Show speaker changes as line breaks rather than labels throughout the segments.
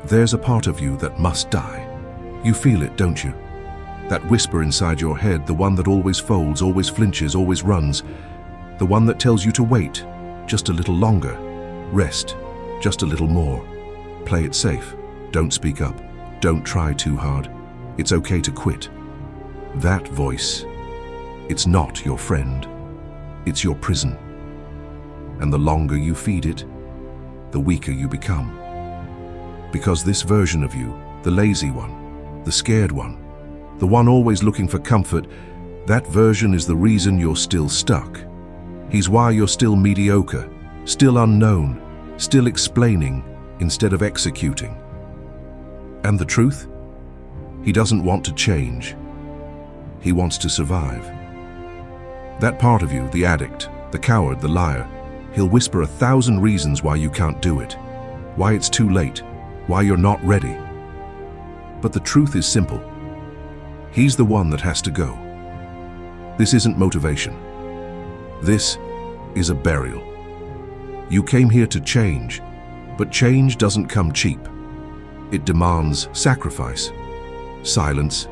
There's a part of you that must die. You feel it, don't you? That whisper inside your head, the one that always folds, always flinches, always runs. The one that tells you to wait, just a little longer. Rest, just a little more. Play it safe. Don't speak up. Don't try too hard. It's okay to quit. That voice, it's not your friend. It's your prison. And the longer you feed it, the weaker you become. Because this version of you, the lazy one, the scared one, the one always looking for comfort, that version is the reason you're still stuck. He's why you're still mediocre, still unknown, still explaining instead of executing. And the truth? He doesn't want to change. He wants to survive. That part of you, the addict, the coward, the liar, he'll whisper 1,000 reasons why you can't do it, why it's too late, why you're not ready. But the truth is simple. He's the one that has to go. This isn't motivation. This is a burial. You came here to change, but change doesn't come cheap. It demands sacrifice, silence,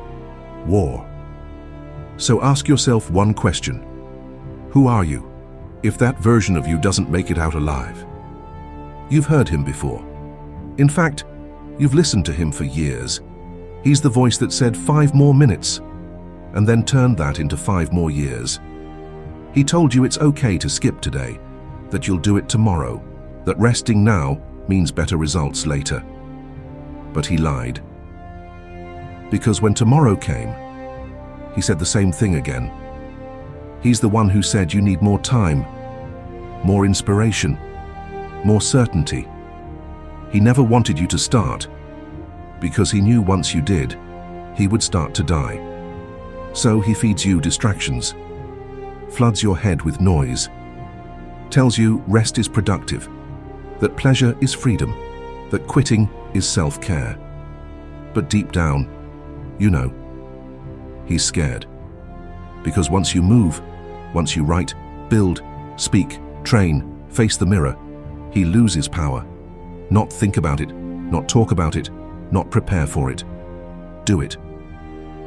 war. So ask yourself one question. Who are you, if that version of you doesn't make it out alive? You've heard him before. In fact, you've listened to him for years. He's the voice that said 5 more minutes, and then turned that into 5 more years. He told you it's okay to skip today, that you'll do it tomorrow, that resting now means better results later. But he lied. Because when tomorrow came, he said the same thing again. He's the one who said you need more time, more inspiration, more certainty. He never wanted you to start, because he knew once you did, he would start to die. So he feeds you distractions, floods your head with noise, tells you rest is productive, that pleasure is freedom, that quitting is self-care. But deep down, you know, he's scared. Because once you move, once you write, build, speak, train, face the mirror, he loses power. Not think about it, not talk about it, not prepare for it. Do it.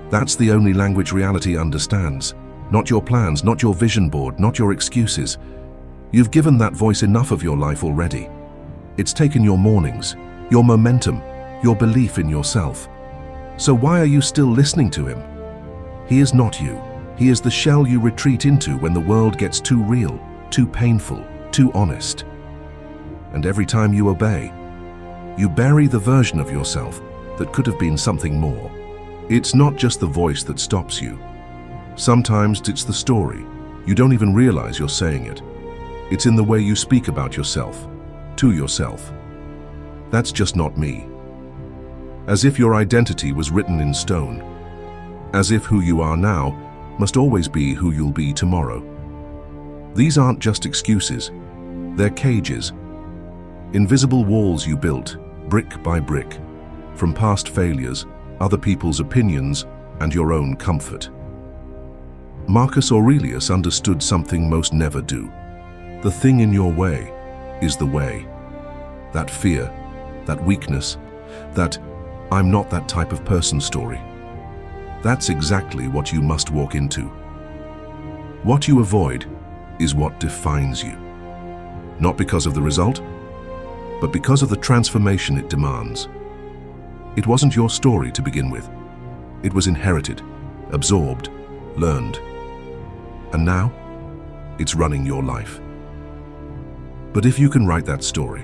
That's the only language reality understands. Not your plans, not your vision board, not your excuses. You've given that voice enough of your life already. It's taken your mornings, your momentum, your belief in yourself. So why are you still listening to him? He is not you. He is the shell you retreat into when the world gets too real, too painful, too honest. And every time you obey, you bury the version of yourself that could have been something more. It's not just the voice that stops you. Sometimes it's the story. You don't even realize you're saying it. It's in the way you speak about yourself, to yourself. That's just not me. As if your identity was written in stone. As if who you are now must always be who you'll be tomorrow. These aren't just excuses. They're cages. Invisible walls you built, brick by brick, from past failures, other people's opinions, and your own comfort. Marcus Aurelius understood something most never do. The thing in your way is the way. That fear, that weakness, that "I'm not that type of person" story. That's exactly what you must walk into. What you avoid is what defines you. Not because of the result, but because of the transformation it demands. It wasn't your story to begin with. It was inherited, absorbed, learned. And now, it's running your life. But if you can write that story,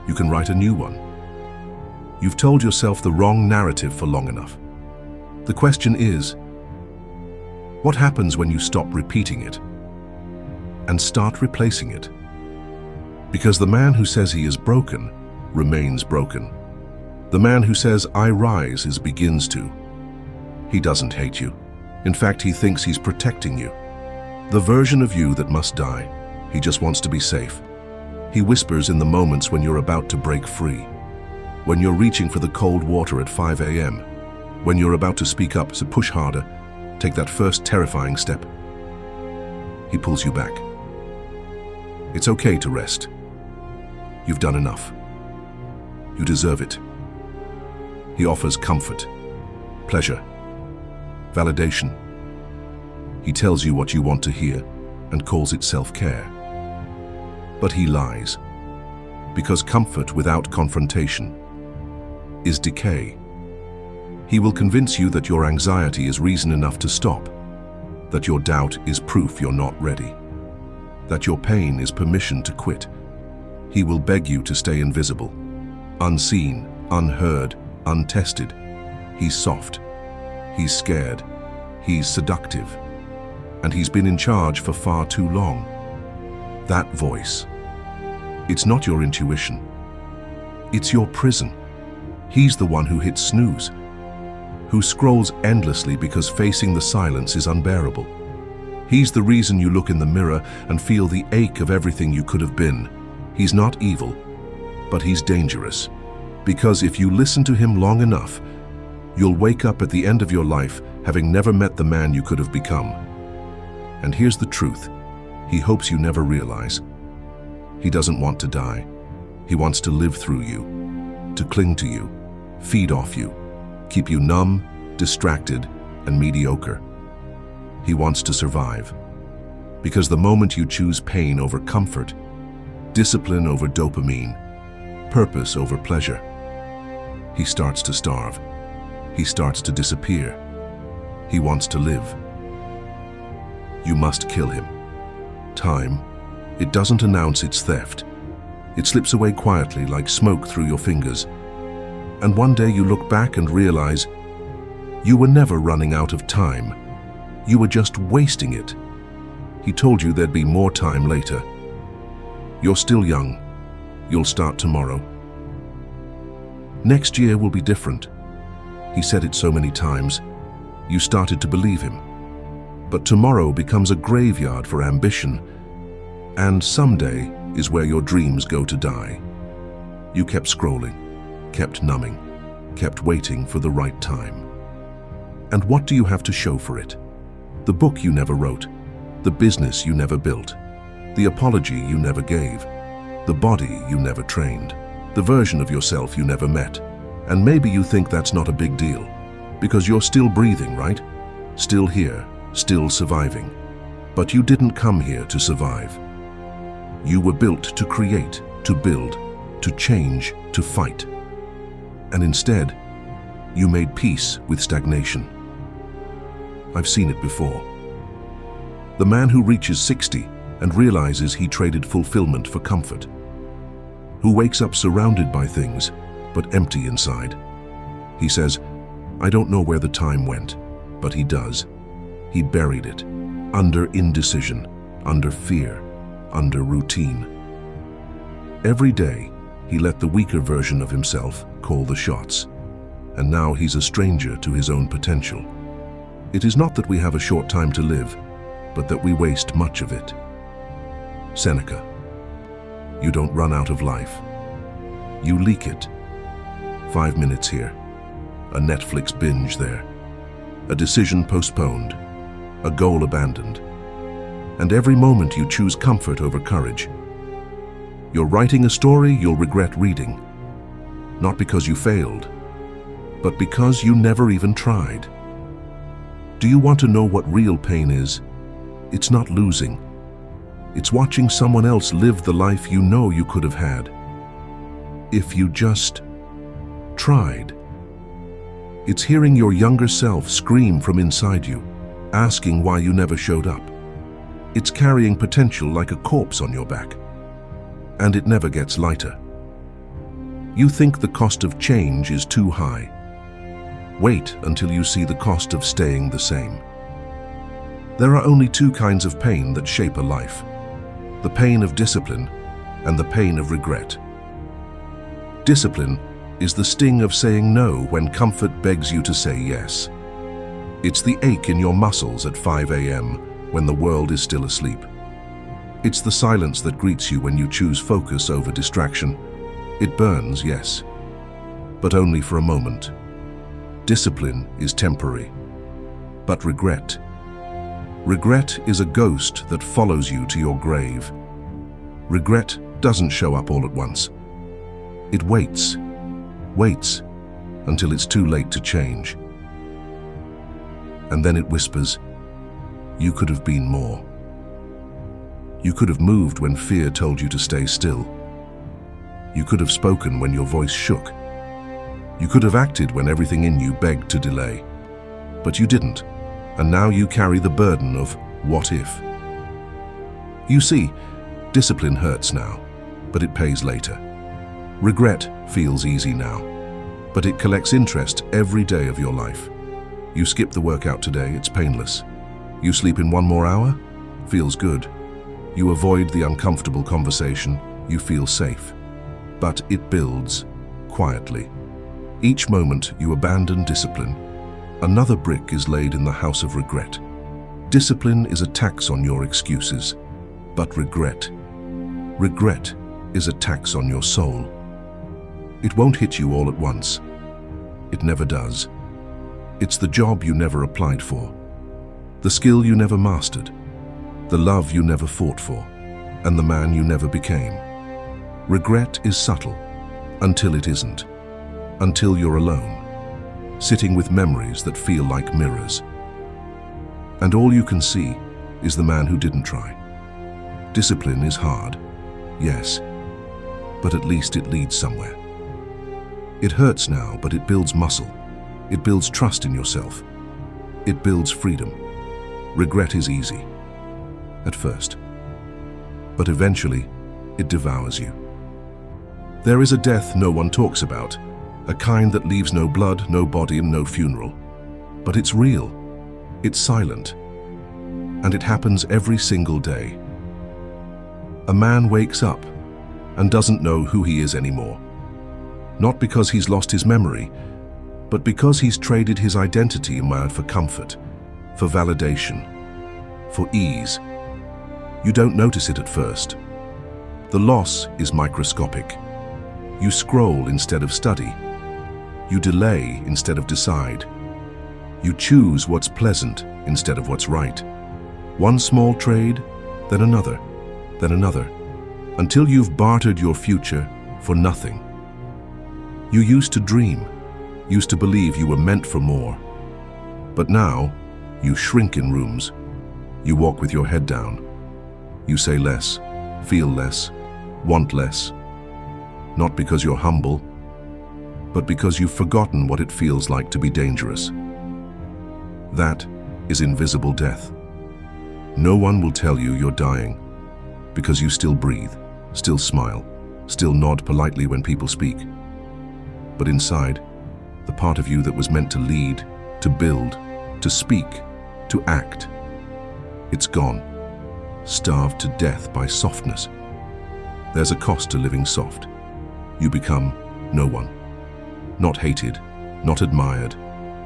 you can write a new one. You've told yourself the wrong narrative for long enough. The question is, what happens when you stop repeating it and start replacing it? Because the man who says he is broken remains broken. The man who says "I rise" begins to. He doesn't hate you. In fact, he thinks he's protecting you. The version of you that must die, he just wants to be safe. He whispers in the moments when you're about to break free. When you're reaching for the cold water at 5 a.m. When you're about to speak up, so push harder, take that first terrifying step. He pulls you back. It's okay to rest. You've done enough. You deserve it. He offers comfort, pleasure, validation. He tells you what you want to hear and calls it self-care. But he lies, because comfort without confrontation is decay. He will convince you that your anxiety is reason enough to stop, that your doubt is proof you're not ready, that your pain is permission to quit. He will beg you to stay invisible, unseen, unheard, untested. He's soft, he's scared, he's seductive, and he's been in charge for far too long. That voice, it's not your intuition, it's your prison. He's the one who hits snooze, who scrolls endlessly because facing the silence is unbearable. He's the reason you look in the mirror and feel the ache of everything you could have been. He's not evil, but he's dangerous. Because if you listen to him long enough, you'll wake up at the end of your life having never met the man you could have become. And here's the truth, he hopes you never realize. He doesn't want to die. He wants to live through you, to cling to you, feed off you, keep you numb, distracted, and mediocre. He wants to survive. Because the moment you choose pain over comfort, discipline over dopamine, purpose over pleasure, he starts to starve. He starts to disappear. He wants to live. You must kill him. Time, it doesn't announce its theft. It slips away quietly like smoke through your fingers. And one day you look back and realize you were never running out of time. You were just wasting it. He told you there'd be more time later. You're still young. You'll start tomorrow. Next year will be different. He said it so many times. You started to believe him. But tomorrow becomes a graveyard for ambition, and someday is where your dreams go to die. You kept scrolling, kept numbing, kept waiting for the right time. And what do you have to show for it? The book you never wrote, the business you never built, the apology you never gave, the body you never trained, the version of yourself you never met. And maybe you think that's not a big deal, because you're still breathing, right? Still here, still surviving. But you didn't come here to survive. You were built to create, to build, to change, to fight. And instead, you made peace with stagnation. I've seen it before. The man who reaches 60 and realizes he traded fulfillment for comfort. Who wakes up surrounded by things, but empty inside. He says, I don't know where the time went, but he does. He buried it, under indecision, under fear, under routine. Every day, he let the weaker version of himself call the shots, and now he's a stranger to his own potential. It is not that we have a short time to live, but that we waste much of it. Seneca, you don't run out of life. You leak it. 5 minutes here, a Netflix binge there, a decision postponed, a goal abandoned. And every moment you choose comfort over courage. You're writing a story you'll regret reading, not because you failed, but because you never even tried. Do you want to know what real pain is? It's not losing. It's watching someone else live the life you know you could have had. If you just tried. It's hearing your younger self scream from inside you, asking why you never showed up. It's carrying potential like a corpse on your back. And it never gets lighter. You think the cost of change is too high. Wait until you see the cost of staying the same. There are only two kinds of pain that shape a life: the pain of discipline and the pain of regret. Discipline is the sting of saying no when comfort begs you to say yes. It's the ache in your muscles at 5 a.m. when the world is still asleep. It's the silence that greets you when you choose focus over distraction. It burns, yes, but only for a moment. Discipline is temporary, but regret is a ghost that follows you to your grave. Regret doesn't show up all at once. It waits, waits until it's too late to change. And then it whispers, "You could have been more." You could have moved when fear told you to stay still. You could have spoken when your voice shook. You could have acted when everything in you begged to delay. But you didn't, and now you carry the burden of what if. You see, discipline hurts now, but it pays later. Regret feels easy now, but it collects interest every day of your life. You skip the workout today, it's painless. You sleep in 1 more hour? Feels good. You avoid the uncomfortable conversation, you feel safe. But it builds quietly. Each moment you abandon discipline, another brick is laid in the house of regret. Discipline is a tax on your excuses, but regret is a tax on your soul. It won't hit you all at once. It never does. It's the job you never applied for, the skill you never mastered, the love you never fought for, and the man you never became. Regret is subtle until it isn't, until you're alone, sitting with memories that feel like mirrors. And all you can see is the man who didn't try. Discipline is hard, yes, but at least it leads somewhere. It hurts now, but it builds muscle. It builds trust in yourself. It builds freedom. Regret is easy, at first, but eventually it devours you. There is a death no one talks about, a kind that leaves no blood, no body, and no funeral. But it's real, it's silent, and it happens every single day. A man wakes up and doesn't know who he is anymore. Not because he's lost his memory, but because he's traded his identity for comfort, for validation, for ease. You don't notice it at first. The loss is microscopic. You scroll instead of study. You delay instead of decide. You choose what's pleasant instead of what's right. One small trade, then another, until you've bartered your future for nothing. You used to dream, used to believe you were meant for more. But now, you shrink in rooms. You walk with your head down. You say less, feel less, want less. Not because you're humble, but because you've forgotten what it feels like to be dangerous. That is invisible death. No one will tell you you're dying, because you still breathe, still smile, still nod politely when people speak. But inside, the part of you that was meant to lead, to build, to speak, to act, it's gone, starved to death by softness. There's a cost to living soft. You become no one. Not hated, not admired,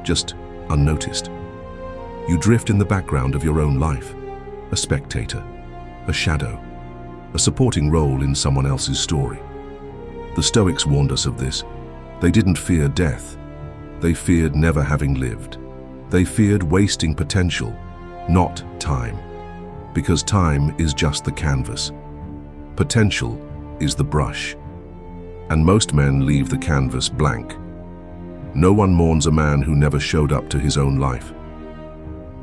just unnoticed. You drift in the background of your own life, a spectator, a shadow, a supporting role in someone else's story. The Stoics warned us of this. They didn't fear death. They feared never having lived. They feared wasting potential, not time. Because time is just the canvas. Potential is the brush. And most men leave the canvas blank. No one mourns a man who never showed up to his own life.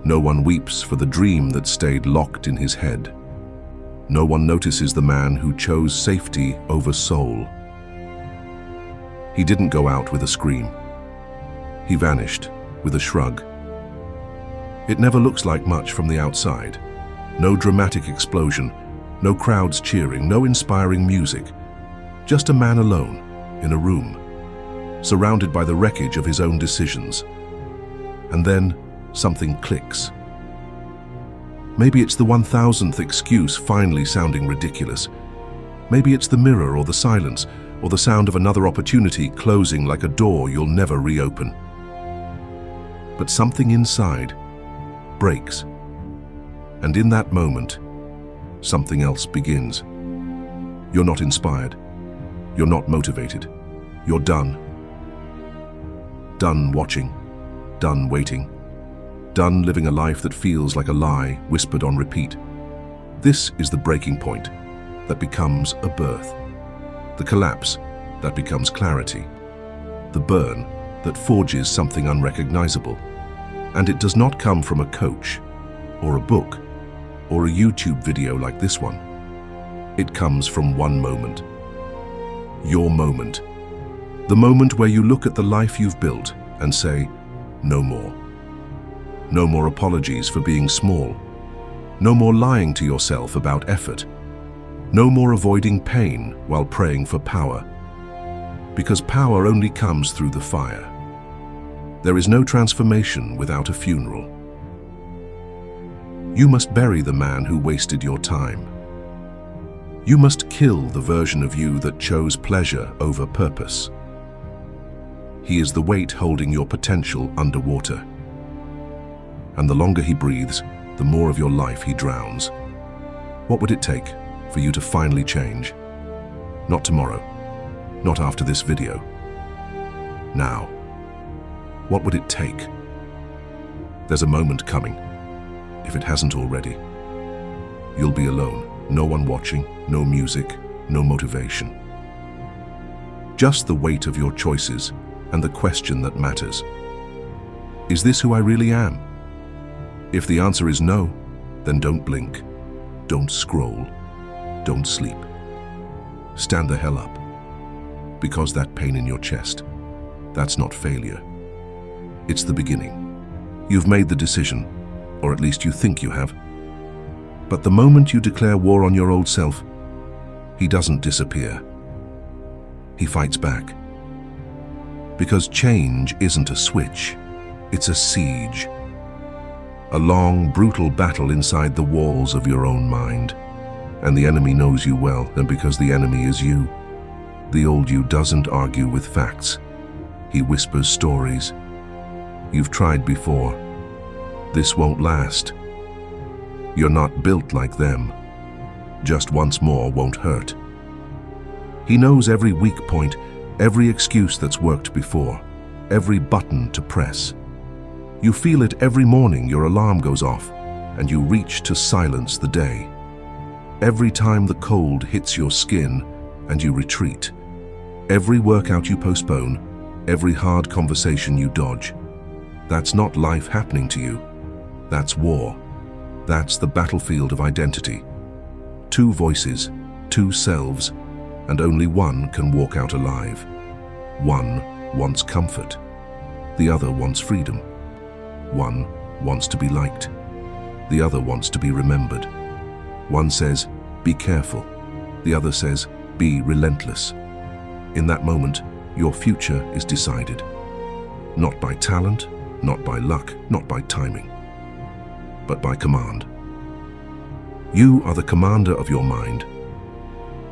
No one weeps for the dream that stayed locked in his head. No one notices the man who chose safety over soul. He didn't go out with a scream. He vanished with a shrug. It never looks like much from the outside. No dramatic explosion, no crowds cheering, no inspiring music. Just a man alone in a room, surrounded by the wreckage of his own decisions. And then something clicks. Maybe it's the 1000th excuse finally sounding ridiculous. Maybe it's the mirror or the silence or the sound of another opportunity closing like a door you'll never reopen. But something inside breaks. And in that moment, something else begins. You're not inspired. You're not motivated. You're done. Done watching. Done waiting. Done living a life that feels like a lie whispered on repeat. This is the breaking point that becomes a birth. The collapse that becomes clarity. the burn that forges something unrecognizable. And it does not come from a coach, or a book, or a YouTube video like this one. It comes from one moment. Your moment. The moment where you look at the life you've built and say, no more. No more apologies for being small. No more lying to yourself about effort. No more avoiding pain while praying for power. Because power only comes through the fire. There is no transformation without a funeral. You must bury the man who wasted your time. You must kill the version of you that chose pleasure over purpose. He is the weight holding your potential underwater. And the longer he breathes, the more of your life he drowns. What would it take for you to finally change? Not tomorrow, not after this video. Now. What would it take? There's a moment coming, if it hasn't already. You'll be alone, no one watching, no music, no motivation. Just the weight of your choices and the question that matters. Is this who I really am? If the answer is no, then don't blink, don't scroll, don't sleep. Stand the hell up, because that pain in your chest, that's not failure. It's the beginning. You've made the decision, or at least you think you have. But the moment you declare war on your old self, he doesn't disappear. He fights back. Because change isn't a switch, it's a siege. A long, brutal battle inside the walls of your own mind. And the enemy knows you well, and because the enemy is you, the old you doesn't argue with facts. He whispers stories. You've tried before. This won't last. You're not built like them. Just once more won't hurt. He knows every weak point, every excuse that's worked before, every button to press. You feel it every morning your alarm goes off and you reach to silence the day. Every time the cold hits your skin and you retreat. Every workout you postpone, every hard conversation you dodge. That's not life happening to you. That's war. That's the battlefield of identity. Two voices, two selves, and only one can walk out alive. One wants comfort. The other wants freedom. One wants to be liked. The other wants to be remembered. One says, be careful. The other says, be relentless. In that moment, your future is decided. Not by talent, not by luck, not by timing, but by command. You are the commander of your mind.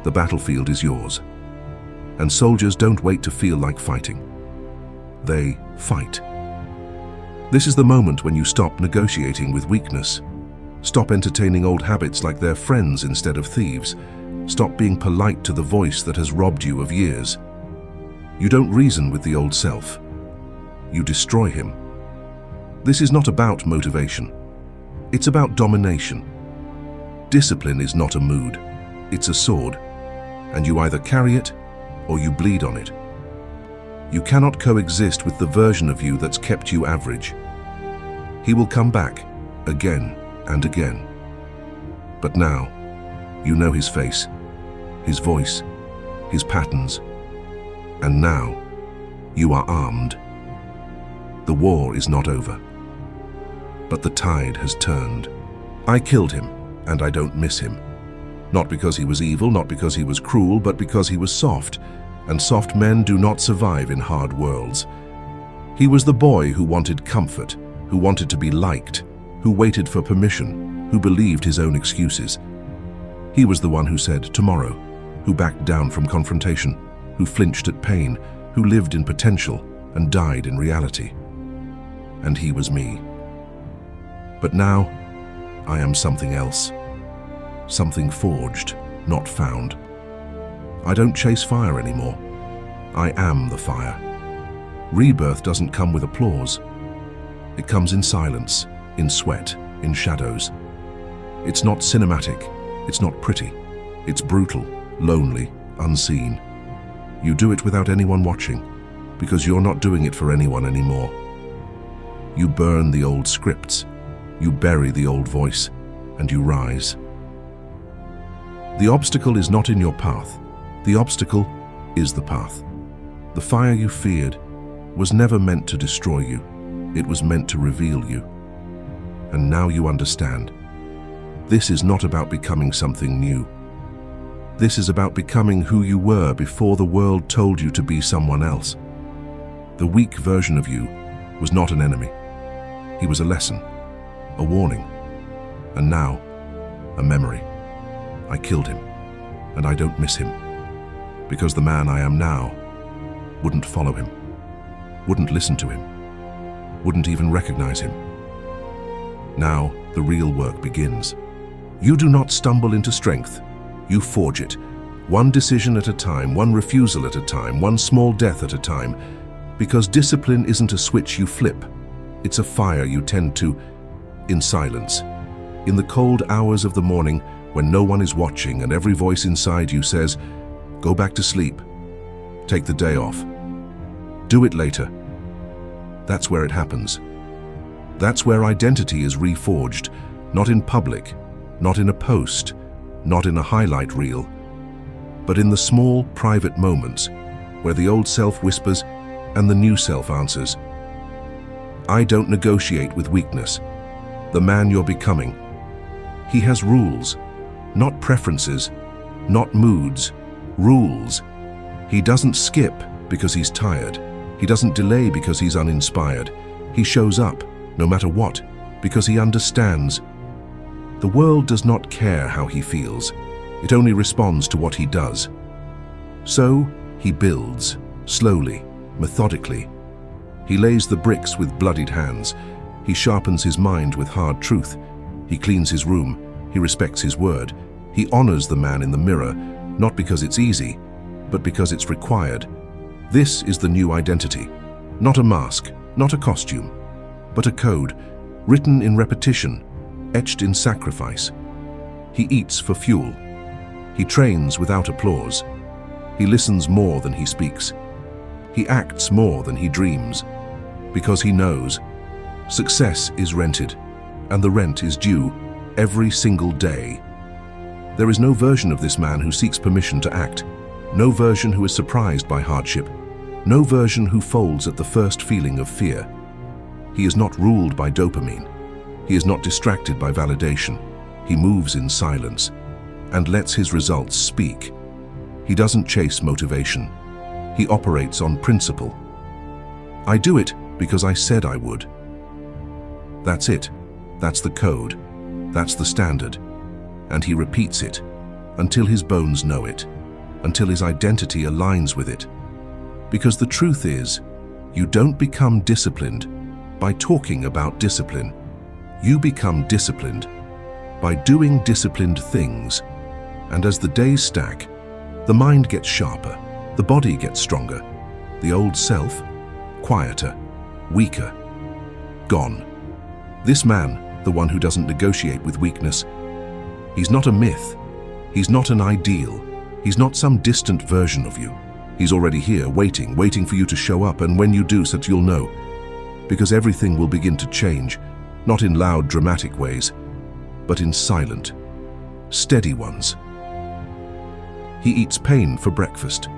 The battlefield is yours. And soldiers don't wait to feel like fighting. They fight. This is the moment when you stop negotiating with weakness. Stop entertaining old habits like they're friends instead of thieves. Stop being polite to the voice that has robbed you of years. You don't reason with the old self. You destroy him. This is not about motivation. It's about domination. Discipline is not a mood. It's a sword. And you either carry it or you bleed on it. You cannot coexist with the version of you that's kept you average. He will come back again and again. But now, you know his face, his voice, his patterns. And now, you are armed. The war is not over. But the tide has turned. I killed him, and I don't miss him. Not because he was evil, not because he was cruel, but because he was soft, and soft men do not survive in hard worlds. He was the boy who wanted comfort, who wanted to be liked, who waited for permission, who believed his own excuses. He was the one who said, tomorrow, who backed down from confrontation, who flinched at pain, who lived in potential and died in reality. And he was me. But now, I am something else. Something forged, not found. I don't chase fire anymore. I am the fire. Rebirth doesn't come with applause. It comes in silence, in sweat, in shadows. It's not cinematic. It's not pretty. It's brutal, lonely, unseen. You do it without anyone watching, because you're not doing it for anyone anymore. You burn the old scripts, you bury the old voice, and you rise. The obstacle is not in your path. The obstacle is the path. The fire you feared was never meant to destroy you. It was meant to reveal you. And now you understand. This is not about becoming something new. This is about becoming who you were before the world told you to be someone else. The weak version of you was not an enemy. He was a lesson, a warning, and now, a memory. I killed him, and I don't miss him, because the man I am now wouldn't follow him, wouldn't listen to him, wouldn't even recognize him. Now, the real work begins. You do not stumble into strength. You forge it, one decision at a time, one refusal at a time, one small death at a time, because discipline isn't a switch you flip. It's a fire you tend to in silence. In the cold hours of the morning, when no one is watching and every voice inside you says, go back to sleep, take the day off, do it later. That's where it happens. That's where identity is reforged, not in public, not in a post, not in a highlight reel, but in the small, private moments where the old self whispers and the new self answers. I don't negotiate with weakness. The man you're becoming, he has rules, not preferences, not moods, rules. He doesn't skip because he's tired. He doesn't delay because he's uninspired. He shows up, no matter what, because he understands. The world does not care how he feels. It only responds to what he does. So, he builds, slowly, methodically. He lays the bricks with bloodied hands. He sharpens his mind with hard truth. He cleans his room. He respects his word. He honors the man in the mirror, not because it's easy, but because it's required. This is the new identity. Not a mask, not a costume, but a code, written in repetition, etched in sacrifice. He eats for fuel. He trains without applause. He listens more than he speaks. He acts more than he dreams, because he knows success is rented, and the rent is due every single day. There is no version of this man who seeks permission to act, no version who is surprised by hardship, no version who folds at the first feeling of fear. He is not ruled by dopamine. He is not distracted by validation. He moves in silence and lets his results speak. He doesn't chase motivation. He operates on principle. I do it because I said I would. That's it. That's the code. That's the standard. And he repeats it until his bones know it, until his identity aligns with it. Because the truth is, you don't become disciplined by talking about discipline. You become disciplined by doing disciplined things. And as the days stack, the mind gets sharper, the body gets stronger, the old self, quieter, weaker, gone. This man, the one who doesn't negotiate with weakness, he's not a myth, he's not an ideal, he's not some distant version of you. He's already here, waiting for you to show up, and when you do, so that you'll know. Because everything will begin to change, not in loud, dramatic ways, but in silent, steady ones. He eats pain for breakfast.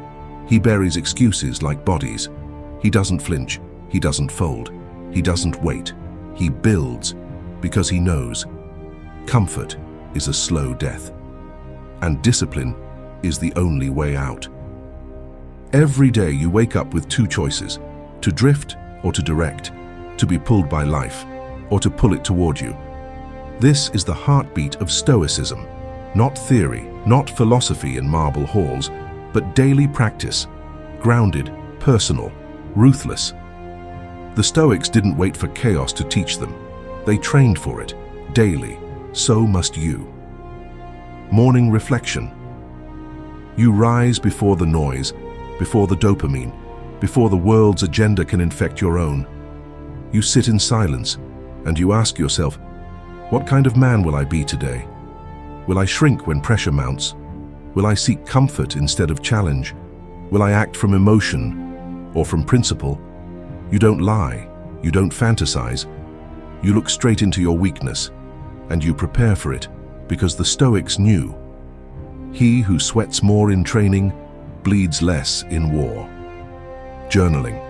He buries excuses like bodies. He doesn't flinch. He doesn't fold. He doesn't wait. He builds because he knows comfort is a slow death, and discipline is the only way out. Every day you wake up with two choices: to drift or to direct, to be pulled by life or to pull it toward you. This is the heartbeat of Stoicism. Not theory, not philosophy in marble halls, but daily practice, grounded, personal, ruthless. The Stoics didn't wait for chaos to teach them. They trained for it, daily. So must you. Morning reflection. You rise before the noise, before the dopamine, before the world's agenda can infect your own. You sit in silence and you ask yourself, what kind of man will I be today? Will I shrink when pressure mounts? Will I seek comfort instead of challenge? Will I act from emotion or from principle. You don't lie, you don't fantasize. You look straight into your weakness, and you prepare for it, because the Stoics knew. He who sweats more in training bleeds less in war. Journaling.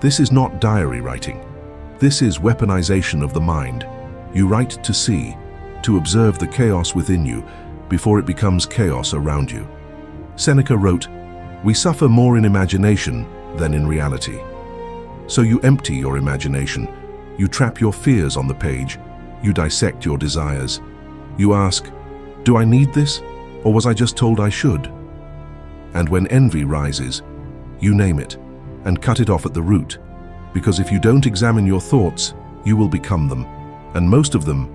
This is not diary writing. This is weaponization of the mind. You write to see, to observe the chaos within you before it becomes chaos around you. Seneca wrote, "We suffer more in imagination than in reality." So you empty your imagination. You trap your fears on the page. You dissect your desires. You ask, "Do I need this? Or was I just told I should?" And when envy rises, you name it and cut it off at the root, because if you don't examine your thoughts, you will become them, and most of them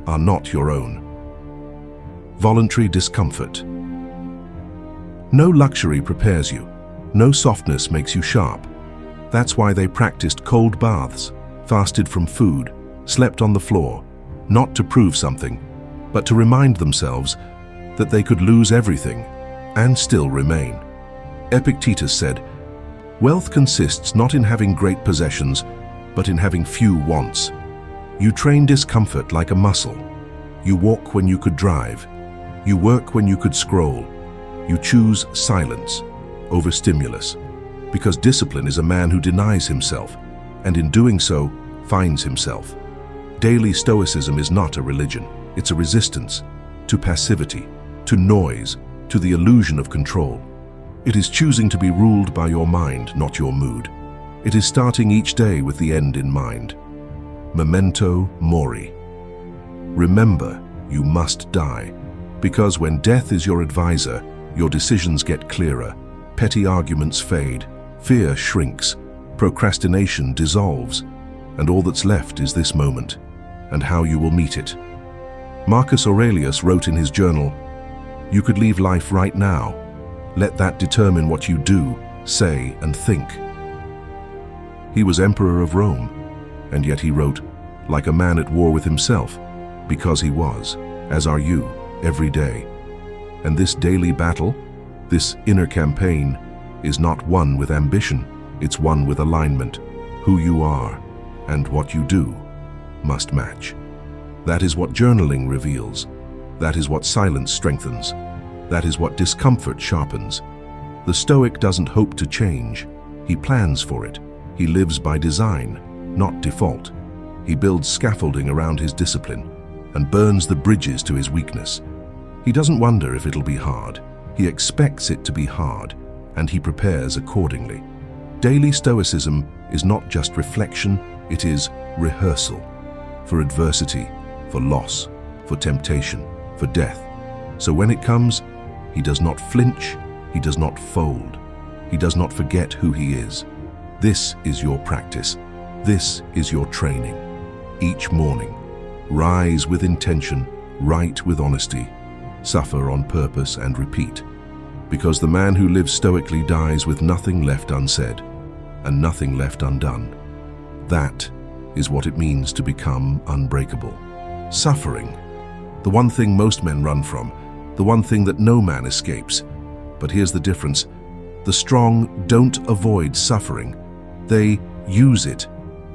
are not your own. Voluntary discomfort. No luxury prepares you. No softness makes you sharp. That's why they practiced cold baths, fasted from food, slept on the floor, not to prove something, but to remind themselves that they could lose everything and still remain. Epictetus said, "Wealth consists not in having great possessions, but in having few wants." You train discomfort like a muscle. You walk when you could drive. You work when you could scroll. You choose silence over stimulus, because discipline is a man who denies himself, and in doing so, finds himself. Daily Stoicism is not a religion. It's a resistance to passivity, to noise, to the illusion of control. It is choosing to be ruled by your mind, not your mood. It is starting each day with the end in mind. Memento mori. Remember, you must die, because when death is your advisor, your decisions get clearer, petty arguments fade, fear shrinks, procrastination dissolves, and all that's left is this moment, and how you will meet it. Marcus Aurelius wrote in his journal, "You could leave life right now. Let that determine what you do, say, and think." He was emperor of Rome, and yet he wrote, like a man at war with himself, because he was, as are you, every day. And this daily battle, this inner campaign, is not won with ambition, it's won with alignment. Who you are and what you do must match. That is what journaling reveals. That is what silence strengthens. That is what discomfort sharpens. The Stoic doesn't hope to change. He plans for it. He lives by design, not default. He builds scaffolding around his discipline and burns the bridges to his weakness. He doesn't wonder if it'll be hard. He expects it to be hard, and he prepares accordingly. Daily Stoicism is not just reflection, it is rehearsal for adversity, for loss, for temptation, for death. So when it comes, he does not flinch, he does not fold, he does not forget who he is. This is your practice. This is your training. Each morning, rise with intention, write with honesty, suffer on purpose and repeat. Because the man who lives stoically dies with nothing left unsaid and nothing left undone. That is what it means to become unbreakable. Suffering, the one thing most men run from, the one thing that no man escapes. But here's the difference. The strong don't avoid suffering. They use it.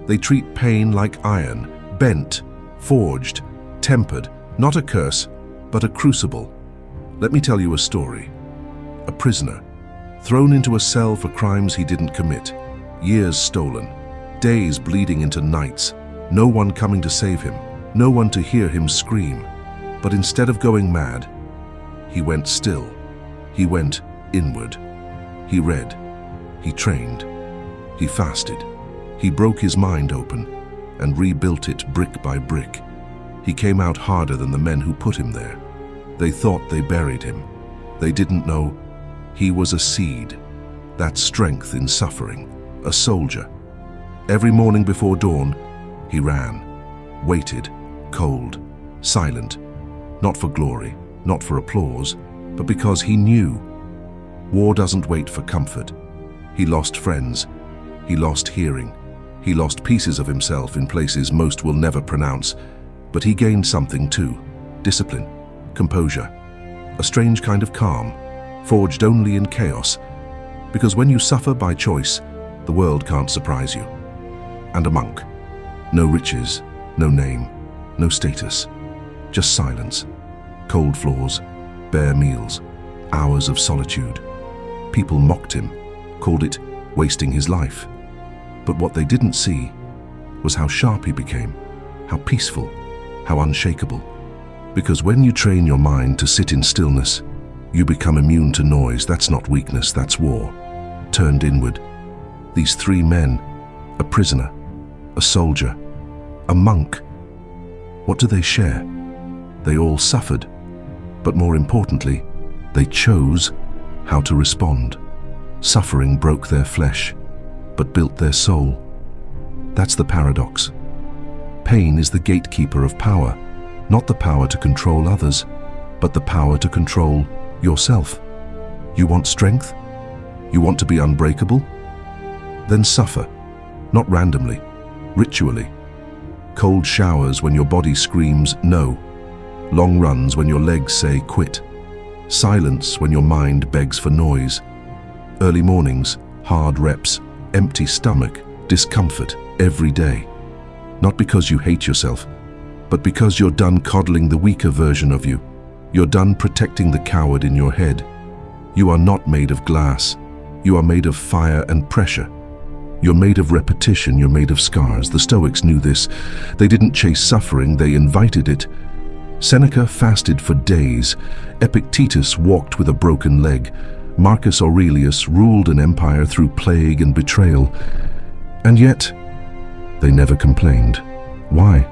They treat pain like iron, bent, forged, tempered, not a curse, but a crucible. Let me tell you a story. A prisoner, thrown into a cell for crimes he didn't commit, years stolen, days bleeding into nights, no one coming to save him, no one to hear him scream. But instead of going mad, he went still. He went inward. He read. He trained. He fasted. He broke his mind open and rebuilt it brick by brick. He came out harder than the men who put him there. They thought they buried him. They didn't know he was a seed. That strength in suffering, a soldier. Every morning before dawn, he ran, waited, cold, silent, not for glory, not for applause, but because he knew. War doesn't wait for comfort. He lost friends. He lost hearing. He lost pieces of himself in places most will never pronounce. But he gained something too. Discipline, composure, a strange kind of calm, forged only in chaos. Because when you suffer by choice, the world can't surprise you. And a monk. No riches, no name, no status. Just silence. Cold floors, bare meals, hours of solitude. People mocked him, called it wasting his life. But what they didn't see was how sharp he became, how peaceful, how unshakable. Because when you train your mind to sit in stillness, you become immune to noise. That's not weakness, that's war. Turned inward. These three men, a prisoner, a soldier, a monk, what do they share? They all suffered, but more importantly, they chose how to respond. Suffering broke their flesh, but built their soul. That's the paradox. Pain is the gatekeeper of power, not the power to control others, but the power to control yourself. You want strength? You want to be unbreakable? Then suffer, not randomly, ritually. Cold showers when your body screams no. Long runs when your legs say quit. Silence when your mind begs for noise. Early mornings, hard reps, empty stomach, discomfort every day. Not because you hate yourself, but because you're done coddling the weaker version of you. You're done protecting the coward in your head. You are not made of glass. You are made of fire and pressure. You're made of repetition, you're made of scars. The Stoics knew this. They didn't chase suffering, they invited it. Seneca fasted for days. Epictetus walked with a broken leg. Marcus Aurelius ruled an empire through plague and betrayal. And yet, they never complained. Why?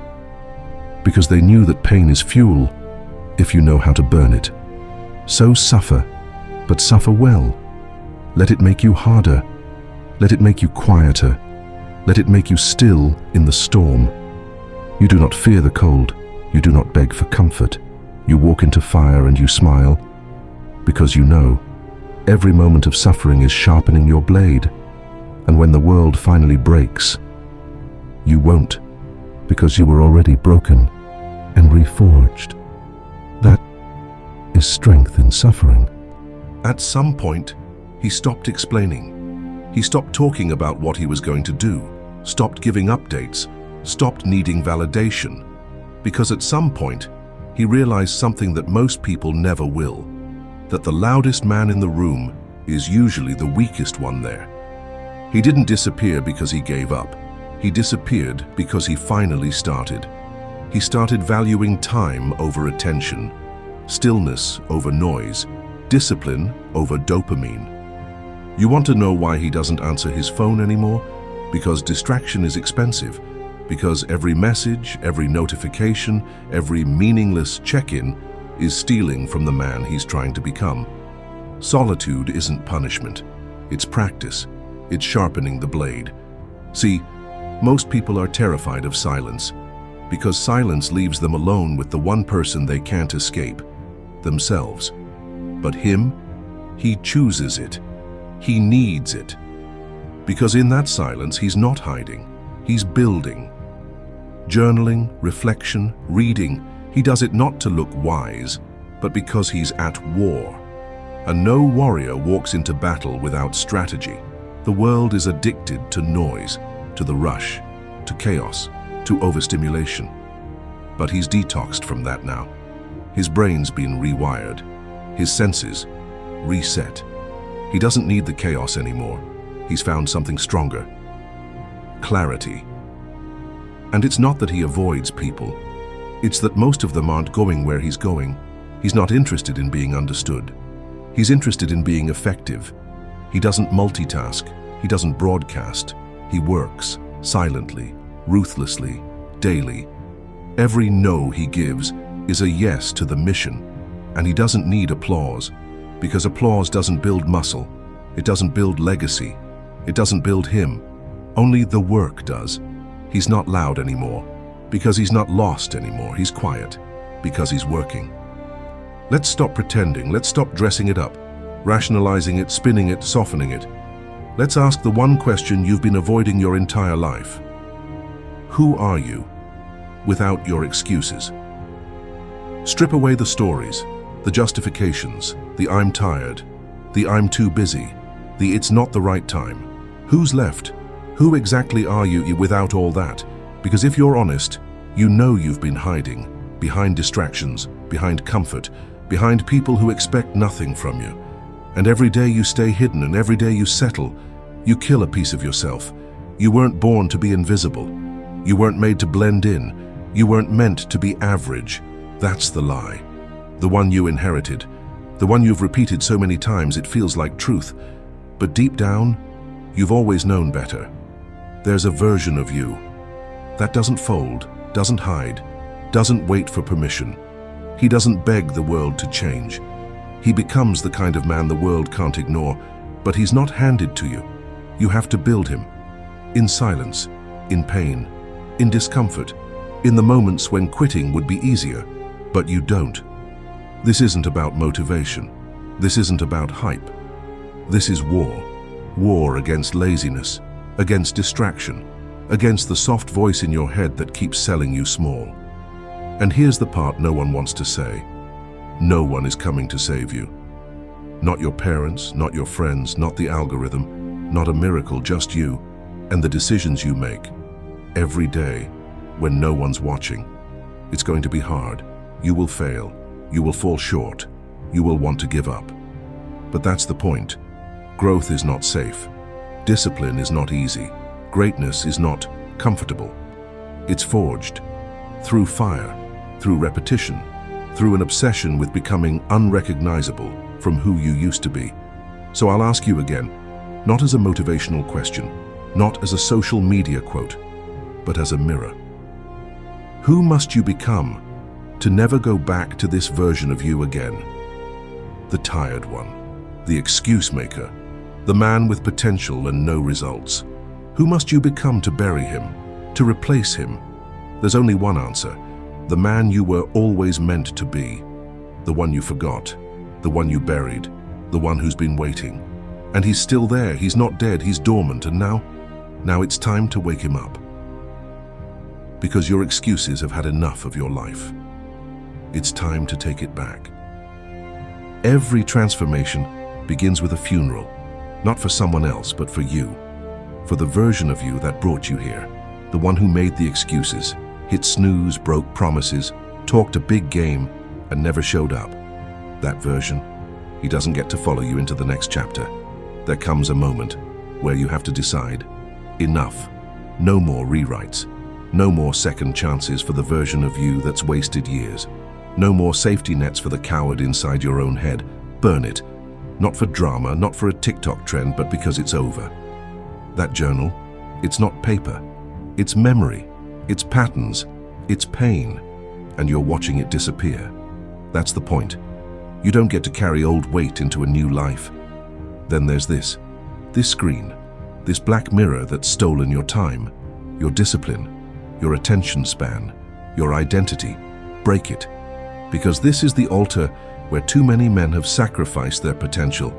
Because they knew that pain is fuel, if you know how to burn it. So suffer, but suffer well. Let it make you harder. Let it make you quieter. Let it make you still in the storm. You do not fear the cold. You do not beg for comfort. You walk into fire and you smile, because you know every moment of suffering is sharpening your blade. And when the world finally breaks, you won't, because you were already broken and reforged. That is strength in suffering. At some point, he stopped explaining. He stopped talking about what he was going to do, stopped giving updates, stopped needing validation. Because at some point, he realized something that most people never will, that the loudest man in the room is usually the weakest one there. He didn't disappear because he gave up. He disappeared because he finally started. He started valuing time over attention, stillness over noise, discipline over dopamine. You want to know why he doesn't answer his phone anymore? Because distraction is expensive. Because every message, every notification, every meaningless check-in is stealing from the man he's trying to become. Solitude isn't punishment. It's practice. It's sharpening the blade. See, most people are terrified of silence because silence leaves them alone with the one person they can't escape, themselves. But him, he chooses it. He needs it. Because in that silence, he's not hiding. He's building. Journaling, reflection, reading, he does it not to look wise, but because he's at war. And no warrior walks into battle without strategy. The world is addicted to noise, to the rush, to chaos, to overstimulation. But he's detoxed from that now. His brain's been rewired, his senses reset. He doesn't need the chaos anymore. He's found something stronger. Clarity. And it's not that he avoids people. It's that most of them aren't going where he's going. He's not interested in being understood. He's interested in being effective. He doesn't multitask. He doesn't broadcast. He works silently, ruthlessly, daily. Every no he gives is a yes to the mission. And he doesn't need applause, because applause doesn't build muscle. It doesn't build legacy. It doesn't build him. Only the work does. He's not loud anymore, because he's not lost anymore. He's quiet, because he's working. Let's stop pretending. Let's stop dressing it up, rationalizing it, spinning it, softening it. Let's ask the one question you've been avoiding your entire life. Who are you, without your excuses? Strip away the stories, the justifications, the I'm tired, the I'm too busy, the "it's not the right time." Who's left? Who exactly are you without all that? Because if you're honest, you know you've been hiding, behind distractions, behind comfort, behind people who expect nothing from you. And every day you stay hidden, and every day you settle, you kill a piece of yourself. You weren't born to be invisible. You weren't made to blend in. You weren't meant to be average. That's the lie. The one you inherited. The one you've repeated so many times it feels like truth. But deep down, you've always known better. There's a version of you that doesn't fold, doesn't hide, doesn't wait for permission. He doesn't beg the world to change. He becomes the kind of man the world can't ignore, but he's not handed to you. You have to build him. In silence, in pain, in discomfort, in the moments when quitting would be easier, but you don't. This isn't about motivation. This isn't about hype. This is war. War against laziness, against distraction, against the soft voice in your head that keeps selling you small. And here's the part no one wants to say. No one is coming to save you. Not your parents, not your friends, not the algorithm, not a miracle, just you and the decisions you make every day when no one's watching. It's going to be hard. You will fail. You will fall short. You will want to give up. But that's the point. Growth is not safe. Discipline is not easy. Greatness is not comfortable. It's forged through fire, through repetition, through an obsession with becoming unrecognizable from who you used to be. So I'll ask you again, not as a motivational question, not as a social media quote, but as a mirror. Who must you become to never go back to this version of you again? The tired one, the excuse maker, the man with potential and no results. Who must you become to bury him, to replace him? There's only one answer. The man you were always meant to be. The one you forgot, the one you buried, the one who's been waiting. And he's still there, he's not dead, he's dormant, and now it's time to wake him up. Because your excuses have had enough of your life. It's time to take it back. Every transformation begins with a funeral, not for someone else, but for you. For the version of you that brought you here, the one who made the excuses, hit snooze, broke promises, talked a big game, and never showed up. That version, he doesn't get to follow you into the next chapter. There comes a moment where you have to decide, enough. No more rewrites. No more second chances for the version of you that's wasted years. No more safety nets for the coward inside your own head. Burn it. Not for drama, not for a TikTok trend, but because it's over. That journal, it's not paper. It's memory. It's patterns. It's pain. And you're watching it disappear. That's the point. You don't get to carry old weight into a new life. Then there's this screen, this black mirror that's stolen your time, your discipline, your attention span, your identity. Break it. Because this is the altar where too many men have sacrificed their potential.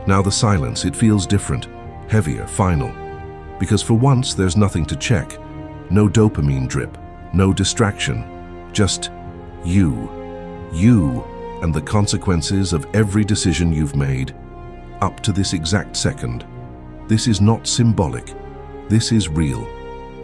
Now the silence, it feels different, heavier, final. Because for once there's nothing to check. No dopamine drip, no distraction. Just you. You and the consequences of every decision you've made up to this exact second. This is not symbolic. This is real.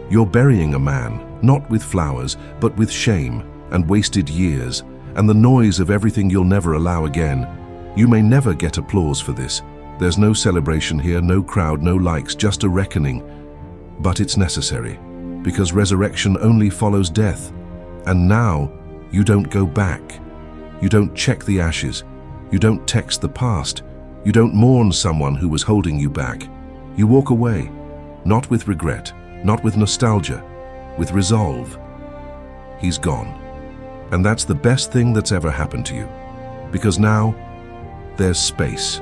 You're burying a man, not with flowers, but with shame and wasted years and the noise of everything you'll never allow again. You may never get applause for this. There's no celebration here, no crowd, no likes, just a reckoning. But it's necessary, because resurrection only follows death. And now, you don't go back. You don't check the ashes. You don't text the past. You don't mourn someone who was holding you back. You walk away, not with regret, not with nostalgia, with resolve. He's gone. And that's the best thing that's ever happened to you. Because now, there's space.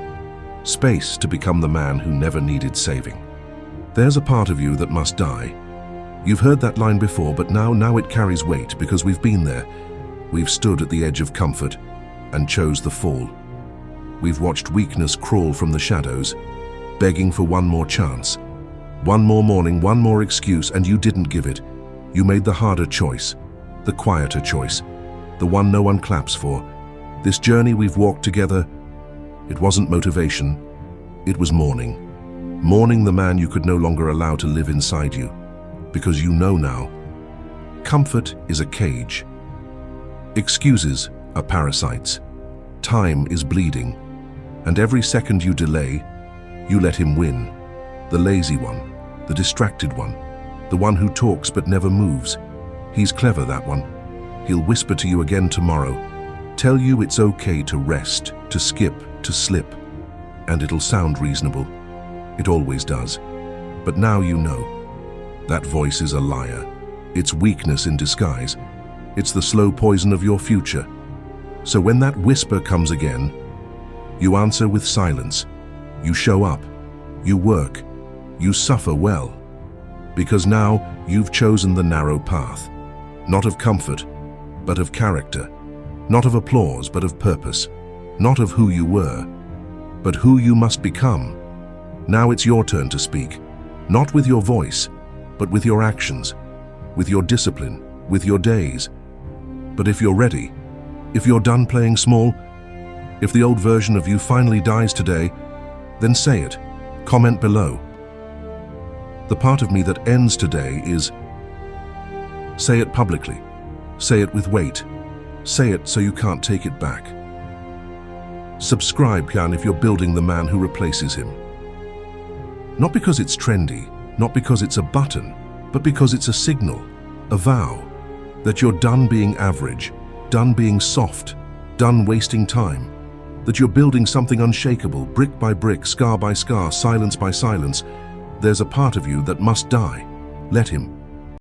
Space to become the man who never needed saving. There's a part of you that must die. You've heard that line before, but now it carries weight because we've been there. We've stood at the edge of comfort and chose the fall. We've watched weakness crawl from the shadows, begging for one more chance. One more morning, one more excuse, and you didn't give it. You made the harder choice, the quieter choice, the one no one claps for. This journey we've walked together, it wasn't motivation, It was mourning. Mourning the man you could no longer allow to live inside you. Because you know now. Comfort is a cage. Excuses are parasites. Time is bleeding. And every second you delay, you let him win. The lazy one, the distracted one, the one who talks but never moves. He's clever, that one. He'll whisper to you again tomorrow, tell you it's okay to rest, to skip, to slip. And it'll sound reasonable. It always does. But now you know. That voice is a liar. It's weakness in disguise. It's the slow poison of your future. So when that whisper comes again, you answer with silence. You show up. You work. You suffer well. Because now you've chosen the narrow path. Not of comfort, but of character. Not of applause, but of purpose. Not of who you were, but who you must become. Now it's your turn to speak. Not with your voice, but with your actions. With your discipline, with your days. But if you're ready, if you're done playing small, if the old version of you finally dies today, then say it. Comment below. The part of me that ends today is, say it publicly. Say it with weight. Say it so you can't take it back. Subscribe, if you're building the man who replaces him. Not because it's trendy, not because it's a button, but because it's a signal, a vow, that you're done being average, done being soft, done wasting time, that you're building something unshakable, brick by brick, scar by scar, silence by silence. There's a part of you that must die. Let him.